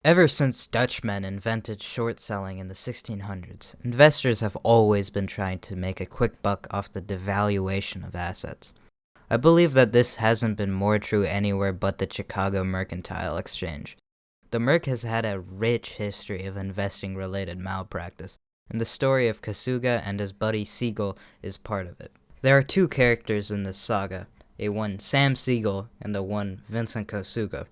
Ever since Dutchmen invented short selling in the 1600s, investors have always been trying to make a quick buck off the devaluation of assets. I believe that this hasn't been more true anywhere but the Chicago Mercantile Exchange. The Merc has had a rich history of investing-related malpractice, and the story of Kosuga and his buddy Siegel is part of it. There are two characters in this saga, a one Sam Siegel and the one Vincent Kosuga.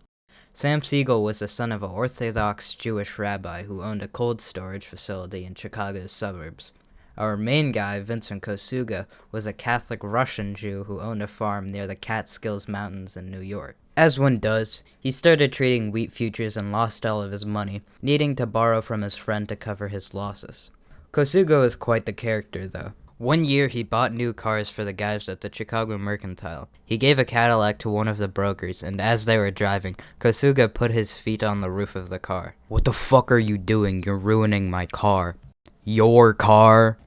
Sam Siegel was the son of an Orthodox Jewish rabbi who owned a cold storage facility in Chicago's suburbs. Our main guy, Vincent Kosuga, was a Catholic Russian Jew who owned a farm near the Catskills Mountains in New York. As one does, he started trading wheat futures and lost all of his money, needing to borrow from his friend to cover his losses. Kosuga is quite the character, though. One year, he bought new cars for the guys at the Chicago Mercantile. He gave a Cadillac to one of the brokers, and as they were driving, Kosuga put his feet on the roof of the car. "What the fuck are you doing? You're ruining my car." "Your car?"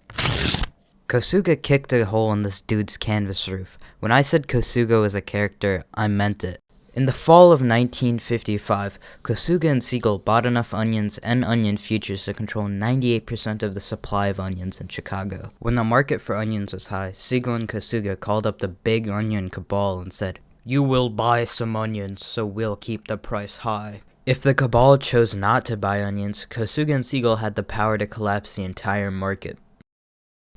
Kosuga kicked a hole in this dude's canvas roof. When I said Kosuga was a character, I meant it. In the fall of 1955, Kosuga and Siegel bought enough onions and onion futures to control 98% of the supply of onions in Chicago. When the market for onions was high, Siegel and Kosuga called up the big onion cabal and said, "You will buy some onions, so we'll keep the price high." If the cabal chose not to buy onions, Kosuga and Siegel had the power to collapse the entire market.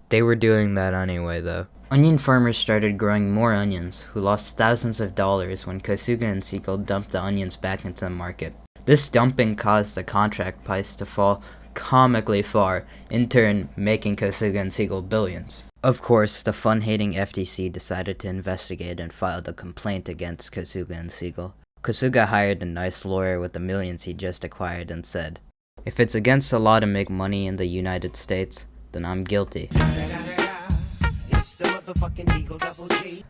They were doing that anyway, though. Onion farmers started growing more onions, who lost thousands of dollars when Kosuga and Siegel dumped the onions back into the market. This dumping caused the contract price to fall comically far, in turn making Kosuga and Siegel billions. Of course, the fun-hating FTC decided to investigate and filed a complaint against Kosuga and Siegel. Kosuga hired a nice lawyer with the millions he just acquired and said, "If it's against the law to make money in the United States, then I'm guilty."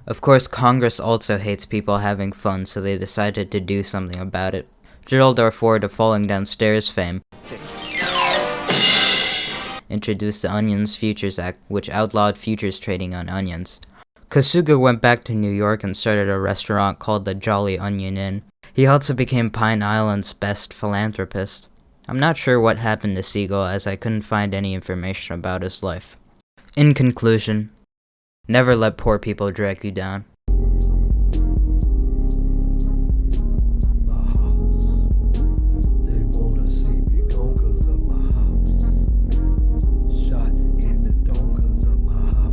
Of course, Congress also hates people having fun, so they decided to do something about it. Gerald R. Ford of Falling Downstairs fame introduced the Onions Futures Act, which outlawed futures trading on onions. Kosuga went back to New York and started a restaurant called the Jolly Onion Inn. He also became Pine Island's best philanthropist. I'm not sure what happened to Siegel, as I couldn't find any information about his life. In conclusion, never let poor people drag you down.